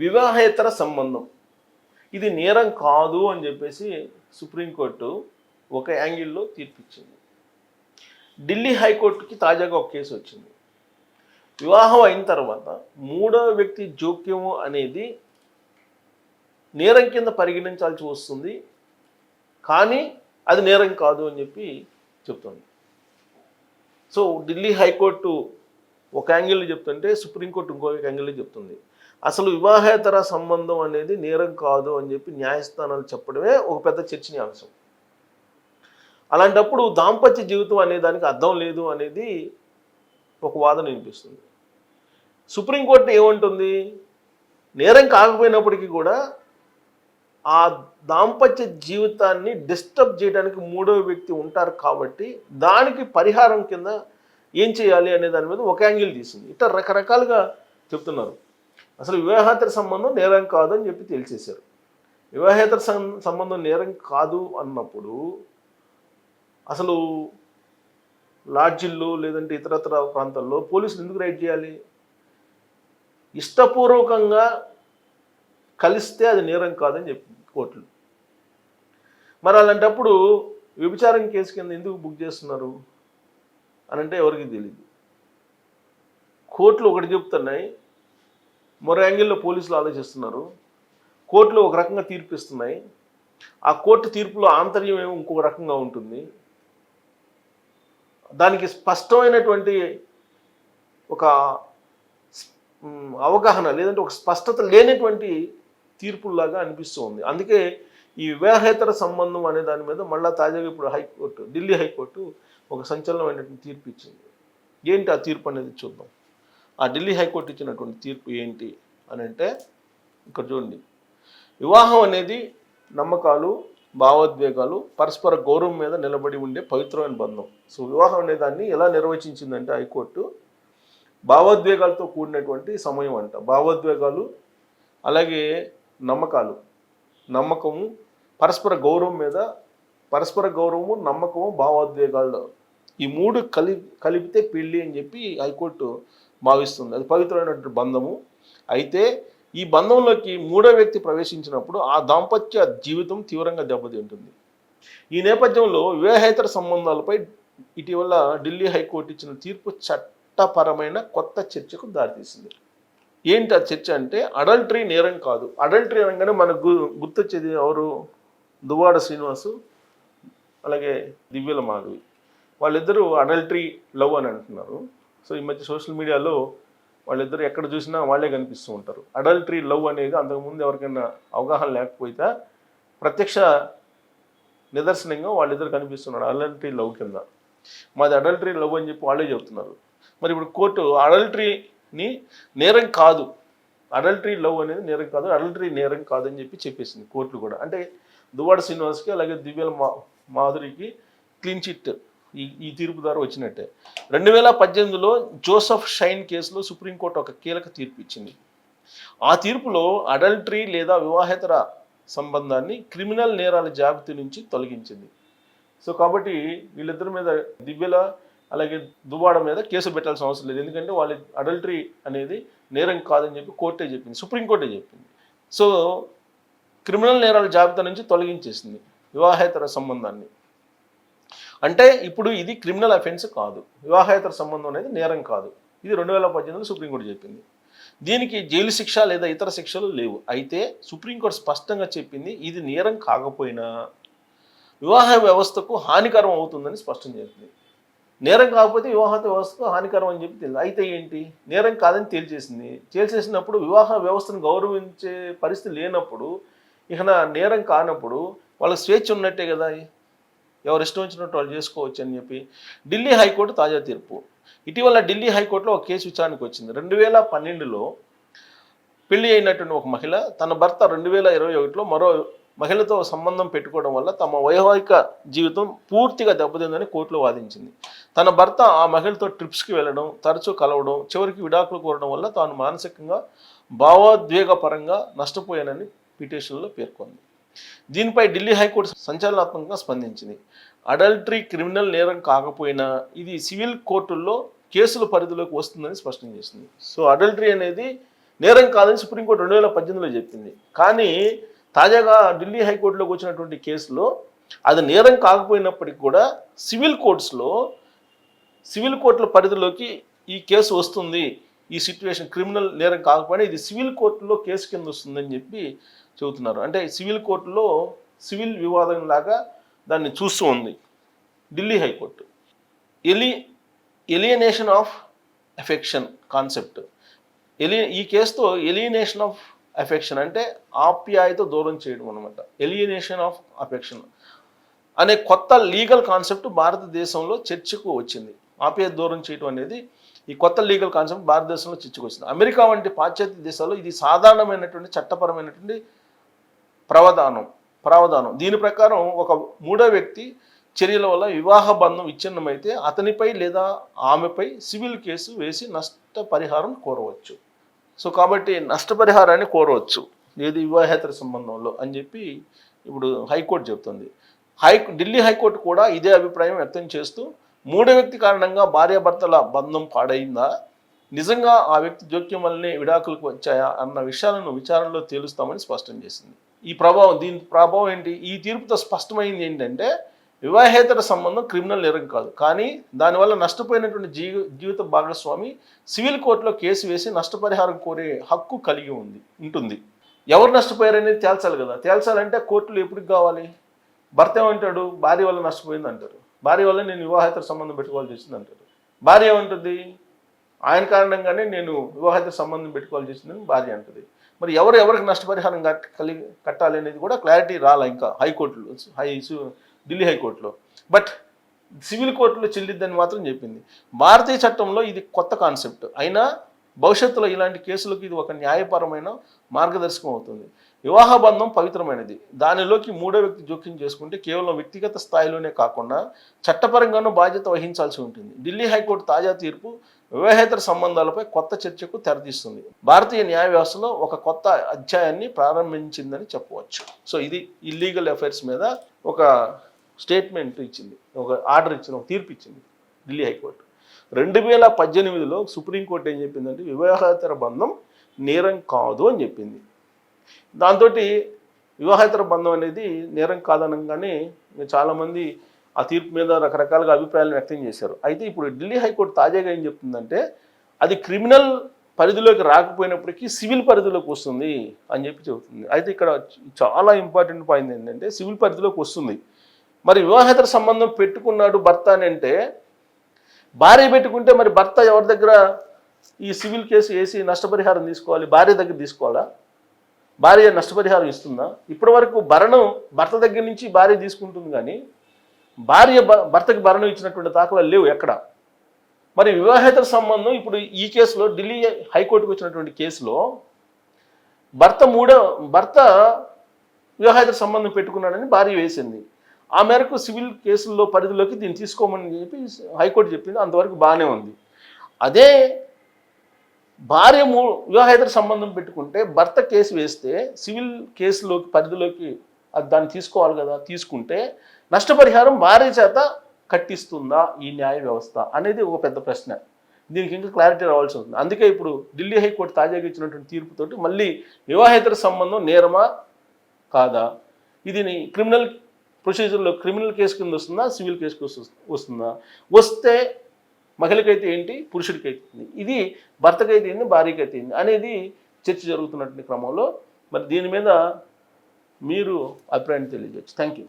వివాహేతర సంబంధం ఇది నేరం కాదు అని చెప్పేసి సుప్రీంకోర్టు ఒక యాంగిల్లో తీర్పిచ్చింది. ఢిల్లీ హైకోర్టుకి తాజాగా ఒక కేసు వచ్చింది. వివాహం అయిన తర్వాత మూడవ వ్యక్తి జోక్యము అనేది నేరం కింద పరిగణించాల్సి వస్తుంది, కానీ అది నేరం కాదు అని చెప్పి చెప్తుంది. సో ఢిల్లీ హైకోర్టు ఒక యాంగిల్లో చెప్తుంటే సుప్రీంకోర్టు ఇంకొక యాంగిల్లో చెప్తుంది. అసలు వివాహేతర సంబంధం అనేది నేరం కాదు అని చెప్పి న్యాయస్థానాలు చెప్పడమే ఒక పెద్ద చర్చనీయాంశం. అలాంటప్పుడు దాంపత్య జీవితం అనే దానికి అర్థం లేదు అనేది ఒక వాదన వినిపిస్తుంది. సుప్రీంకోర్టు ఏమంటుంది, నేరం కాకపోయినప్పటికీ కూడా ఆ దాంపత్య జీవితాన్ని డిస్టర్బ్ చేయడానికి మూడవ వ్యక్తి ఉంటారు కాబట్టి దానికి పరిహారం కింద ఏం చేయాలి అనే దాని మీద ఒక యాంగిల్ తీసింది. ఇట్లా రకరకాలుగా చెప్తున్నారు. అసలు వివాహేతర సంబంధం నేరం కాదు అని చెప్పి తేల్చేశారు. వివాహేతర సంబంధం నేరం కాదు అన్నప్పుడు అసలు లాడ్జిల్లో లేదంటే ఇతరత్ర ప్రాంతాల్లో పోలీసులు ఎందుకు రైడ్ చేయాలి? ఇష్టపూర్వకంగా కలిస్తే అది నేరం కాదని చెప్పింది కోర్టులు. మరి అలాంటప్పుడు వ్యభిచారం కేసు కింద ఎందుకు బుక్ చేస్తున్నారు అని అంటే ఎవరికి తెలియదు. కోర్టులు ఒకటి చెప్తున్నాయి, మరో యాంగిల్లో పోలీసులు ఆలోచిస్తున్నారు. కోర్టులు ఒక రకంగా తీర్పిస్తున్నాయి, ఆ కోర్టు తీర్పులో ఆంతర్యం ఏమో ఇంకొక రకంగా ఉంటుంది. దానికి స్పష్టమైనటువంటి ఒక అవగాహన లేదంటే ఒక స్పష్టత లేనటువంటి తీర్పులాగా అనిపిస్తూ ఉంది. అందుకే ఈ వివాహేతర సంబంధం అనే దాని మీద మళ్ళీ తాజాగా ఇప్పుడు హైకోర్టు, ఢిల్లీ హైకోర్టు ఒక సంచలనమైనటువంటి తీర్పు ఇచ్చింది. ఏంటి ఆ తీర్పు అనేది చూద్దాం. ఆ ఢిల్లీ హైకోర్టు ఇచ్చినటువంటి తీర్పు ఏంటి అని అంటే ఇక్కడ చూడండి. వివాహం అనేది నమ్మకాలు, భావోద్వేగాలు, పరస్పర గౌరవం మీద నిలబడి ఉండే పవిత్రమైన బంధం. సో వివాహం అనే దాన్ని ఎలా నిర్వచించిందంటే హైకోర్టు, భావోద్వేగాలతో కూడినటువంటి సమయం అంట. భావోద్వేగాలు అలాగే నమ్మకాలు, నమ్మకము, పరస్పర గౌరవం మీద, పరస్పర గౌరవము, నమ్మకము, భావోద్వేగాలు ఈ మూడు కలిపితే పెళ్ళి అని చెప్పి హైకోర్టు భావిస్తుంది. అది పవిత్రమైనటువంటి బంధము. అయితే ఈ బంధంలోకి మూడో వ్యక్తి ప్రవేశించినప్పుడు ఆ దాంపత్య జీవితం తీవ్రంగా దెబ్బతింటుంది. ఈ నేపథ్యంలో వివాహేతర సంబంధాలపై ఇటీవల ఢిల్లీ హైకోర్టు ఇచ్చిన తీర్పు చట్టపరమైన కొత్త చర్చకు దారితీసింది. ఏంటి ఆ చర్చ అంటే అడల్టరీ నేరం కాదు. అడల్టరీ అనగానే మనకు గుర్తొచ్చేది ఎవరు? దువ్వాడ శ్రీనివాసు అలాగే దివ్యల మాధవి. వాళ్ళిద్దరూ అడల్టరీ లవ్ అని అంటున్నారు. సో ఈ మధ్య సోషల్ మీడియాలో వాళ్ళిద్దరు ఎక్కడ చూసినా వాళ్ళే కనిపిస్తూ ఉంటారు. అడల్టరీ లవ్ అనేది అంతకుముందు ఎవరికైనా అవగాహన లేకపోతే ప్రత్యక్ష నిదర్శనంగా వాళ్ళిద్దరు కనిపిస్తున్నారు అడల్టరీ లవ్ కింద. మాది అడల్టరీ లవ్ అని చెప్పి వాళ్ళే చెప్తున్నారు. మరి ఇప్పుడు కోర్టు అడల్టరీని నేరం కాదు, అడల్టరీ లవ్ అనేది నేరం కాదు, అడల్టరీ నేరం కాదని చెప్పేసింది కోర్టులు కూడా. అంటే దువ్వాడ శ్రీనివాస్కి అలాగే దివ్యల మాధురికి క్లీన్ చిట్ ఈ తీర్పు ద్వారా వచ్చినట్టే. 2018లో జోసెఫ్ షైన్ కేసులో సుప్రీంకోర్టు ఒక కీలక తీర్పు ఇచ్చింది. ఆ తీర్పులో అడల్టరీ లేదా వివాహేతర సంబంధాన్ని క్రిమినల్ నేరాల జాబితా నుంచి తొలగించింది. సో కాబట్టి వీళ్ళిద్దరి మీద, దివ్యల అలాగే దువ్వాడ మీద కేసు పెట్టాల్సిన అవసరం లేదు. ఎందుకంటే వాళ్ళ అడల్టరీ అనేది నేరం కాదని చెప్పి కోర్టే చెప్పింది, సుప్రీంకోర్టే చెప్పింది. సో క్రిమినల్ నేరాల జాబితా నుంచి తొలగించేసింది వివాహేతర సంబంధాన్ని. అంటే ఇప్పుడు ఇది క్రిమినల్ అఫెన్స్ కాదు, వివాహేతర సంబంధం అనేది నేరం కాదు. ఇది 2018లో సుప్రీంకోర్టు చెప్పింది. దీనికి జైలు శిక్ష లేదా ఇతర శిక్షలు లేవు. అయితే సుప్రీంకోర్టు స్పష్టంగా చెప్పింది ఇది నేరం కాకపోయినా వివాహ వ్యవస్థకు హానికరం అవుతుందని స్పష్టం చేసింది. నేరం కాకపోతే వివాహ వ్యవస్థకు హానికరం అని చెప్పి తెలియదు. అయితే ఏంటి, నేరం కాదని తేల్చేసినప్పుడు వివాహ వ్యవస్థను గౌరవించే పరిస్థితి లేనప్పుడు, ఇక నేరం కానప్పుడు వాళ్ళకి స్వేచ్ఛ ఉన్నట్టే కదా, ఎవరు ఇష్టం వచ్చినట్టు వాళ్ళు చేసుకోవచ్చు అని చెప్పి ఢిల్లీ హైకోర్టు తాజా తీర్పు. ఇటీవల ఢిల్లీ హైకోర్టులో ఒక కేసు విచారణకు వచ్చింది. 2012లో పెళ్లి అయినటువంటి ఒక మహిళ తన భర్త 2021లో మరో మహిళతో సంబంధం పెట్టుకోవడం వల్ల తమ వైవాహిక జీవితం పూర్తిగా దెబ్బతిందని కోర్టులో వాదించింది. తన భర్త ఆ మహిళతో ట్రిప్స్కి వెళ్ళడం, తరచూ కలవడం, చివరికి విడాకులు కోరడం వల్ల తాను మానసికంగా, భావోద్వేగపరంగా నష్టపోయానని పిటిషన్లో పేర్కొంది. దీనిపై ఢిల్లీ హైకోర్టు సంచలనాత్మకంగా స్పందించింది. అడల్టరీ క్రిమినల్ నేరం కాకపోయినా ఇది సివిల్ కోర్టుల్లో కేసుల పరిధిలోకి వస్తుందని స్పష్టం చేసింది. సో అడల్టరీ అనేది నేరం కాదని సుప్రీంకోర్టు 2018లో చెప్పింది. కానీ తాజాగా ఢిల్లీ హైకోర్టులోకి వచ్చినటువంటి కేసులో అది నేరం కాకపోయినప్పటికీ కూడా సివిల్ కోర్టుల పరిధిలోకి ఈ కేసు వస్తుంది. ఈ సిట్యుయేషన్ క్రిమినల్ నేరం కాకపోయినా ఇది సివిల్ కోర్టులో కేసు కింద వస్తుందని చెప్పి చెబుతున్నారు. అంటే సివిల్ కోర్టులో సివిల్ వివాదం లాగా దాన్ని చూస్తూ ఉంది Delhi high court. Alienation of affection concept. ఈ కేసుతో ఎలియనేషన్ ఆఫ్ ఎఫెక్షన్ అంటే ఆప్యాయత దూరం చేయడం అనమాట. ఎలియనేషన్ ఆఫ్ అఫెక్షన్ అనే కొత్త లీగల్ కాన్సెప్ట్ భారతదేశంలో చర్చకు వచ్చింది. ఆప్యాయత దూరం చేయడం అనేది ఈ కొత్త లీగల్ కాన్సెప్ట్ భారతదేశంలో చర్చకు వచ్చింది. అమెరికా వంటి పాశ్చాత్య దేశాల్లో ఇది సాధారణమైనటువంటి చట్టపరమైనటువంటి ప్రావధానం. దీని ప్రకారం ఒక మూడో వ్యక్తి చర్యల వల్ల వివాహ బంధం విచ్ఛిన్నమైతే అతనిపై లేదా ఆమెపై సివిల్ కేసు వేసి నష్టపరిహారం కోరవచ్చు. సో కాబట్టి నష్టపరిహారాన్ని కోరవచ్చు ఏది వివాహేతర సంబంధంలో అని చెప్పి ఇప్పుడు హైకోర్టు చెబుతుంది. ఢిల్లీ హైకోర్టు కూడా ఇదే అభిప్రాయం వ్యక్తం చేస్తూ మూడో వ్యక్తి కారణంగా భార్యాభర్తల బంధం పాడైందా, నిజంగా ఆ వ్యక్తి జోక్యం వల్లనే విడాకులకు వచ్చాయా అన్న విషయాలను విచారణలో తేలుస్తామని స్పష్టం చేసింది. దీని ప్రభావం ఏంటి? ఈ తీర్పుతో స్పష్టమైంది ఏంటంటే వివాహేతర సంబంధం క్రిమినల్ నేరం కాదు, కానీ దానివల్ల నష్టపోయినటువంటి జీవిత భాగస్వామి సివిల్ కోర్టులో కేసు వేసి నష్టపరిహారం కోరే హక్కు కలిగి ఉంటుంది. ఎవరు నష్టపోయారనేది తేల్చాలి కదా. తేల్చాలంటే కోర్టులు ఎప్పటికి కావాలి? భర్త ఏమంటాడు? భార్య వల్ల నష్టపోయింది అంటారు. భార్య వల్ల నేను వివాహేతర సంబంధం పెట్టుకోవాల్సి వచ్చింది అంటారు. భార్య ఏమంటుంది? ఆయన కారణంగానే నేను వివాహేతర సంబంధం పెట్టుకోవాల్సి వచ్చిందని భార్య అంటుంది. మరి ఎవరికి నష్టపరిహారం కట్టాలి అనేది కూడా క్లారిటీ రాలా ఇంకా హైకోర్టులో, ఢిల్లీ హైకోర్టులో. బట్ సివిల్ కోర్టులో చెల్లిద్దని మాత్రం చెప్పింది. భారతీయ చట్టంలో ఇది కొత్త కాన్సెప్ట్ అయినా భవిష్యత్తులో ఇలాంటి కేసులకు ఇది ఒక న్యాయపరమైన మార్గదర్శకం అవుతుంది. వివాహ బంధం పవిత్రమైనది. దానిలోకి మూడో వ్యక్తి జోక్యం చేసుకుంటే కేవలం వ్యక్తిగత స్థాయిలోనే కాకుండా చట్టపరంగానూ బాధ్యత వహించాల్సి ఉంటుంది. ఢిల్లీ హైకోర్టు తాజా తీర్పు వివాహేతర సంబంధాలపై కొత్త చర్చకు తెరతీస్తుంది. భారతీయ న్యాయ వ్యవస్థలో ఒక కొత్త అధ్యాయాన్ని ప్రారంభించిందని చెప్పవచ్చు. సో ఇది ఇల్లీగల్ అఫైర్స్ మీద ఒక స్టేట్మెంట్ ఇచ్చింది, ఒక ఆర్డర్ ఇచ్చింది, ఒక తీర్పు ఇచ్చింది ఢిల్లీ హైకోర్టు. 2018లో సుప్రీంకోర్టు ఏం చెప్పిందంటే వివాహేతర బంధం నేరం కాదు అని చెప్పింది. దాంతో వివాహేతర బంధం అనేది నేరం కాదనగానే చాలామంది ఆ తీర్పు మీద రకరకాలుగా అభిప్రాయాలు వ్యక్తం చేశారు. అయితే ఇప్పుడు ఢిల్లీ హైకోర్టు తాజాగా ఏం చెప్తుందంటే అది క్రిమినల్ పరిధిలోకి రాకపోయినప్పటికీ సివిల్ పరిధిలోకి వస్తుంది అని చెప్పి చెబుతుంది. అయితే ఇక్కడ చాలా ఇంపార్టెంట్ పాయింట్ ఏంటంటే సివిల్ పరిధిలోకి వస్తుంది. మరి వివాహేతర సంబంధం పెట్టుకున్నాడు భర్త అని అంటే భార్య పెట్టుకుంటే మరి భర్త ఎవరి దగ్గర ఈ సివిల్ కేసు వేసి నష్టపరిహారం తీసుకోవాలి? భార్య దగ్గర తీసుకోవాలా? భార్య నష్టపరిహారం ఇస్తుందా? ఇప్పటి వరకు భరణం భర్త దగ్గర నుంచి భార్య తీసుకుంటుంది, కానీ భర్తకి భరణం ఇచ్చినటువంటి దాఖలాలు లేవు ఎక్కడ. మరి వివాహేతర సంబంధం ఇప్పుడు ఈ కేసులో ఢిల్లీ హైకోర్టుకు వచ్చినటువంటి కేసులో భర్త వివాహేతర సంబంధం పెట్టుకున్నాడని భార్య వేసింది. ఆ మేరకు సివిల్ కేసుల్లో పరిధిలోకి దీన్ని తీసుకోమని చెప్పి హైకోర్టు చెప్పింది. అంతవరకు బాగానే ఉంది. అదే భార్య వివాహేతర సంబంధం పెట్టుకుంటే భర్త కేసు వేస్తే సివిల్ కేసులోకి పరిధిలోకి దాన్ని తీసుకోవాలి కదా. తీసుకుంటే నష్టపరిహారం భార్య చేత కట్టిస్తుందా ఈ న్యాయ వ్యవస్థ అనేది ఒక పెద్ద ప్రశ్న. దీనికి ఇంకా క్లారిటీ రావాల్సి ఉంటుంది. అందుకే ఇప్పుడు ఢిల్లీ హైకోర్టు తాజాగా ఇచ్చినటువంటి తీర్పుతోటి మళ్ళీ వివాహేతర సంబంధం నేరమా కాదా, ఇది క్రిమినల్ ప్రొసీజర్లో క్రిమినల్ కేసు కింద వస్తుందా, సివిల్ కేసు వస్తుందా, వస్తే మహిళకైతే ఏంటి, పురుషుడికైతే ఇది భర్తకైతే ఏంటి, భార్యకైతే ఏంటి అనేది చర్చ జరుగుతున్నటువంటి క్రమంలో మరి దీని మీద మీరు అభిప్రాయాన్ని తెలియజేయచ్చు. Thank you.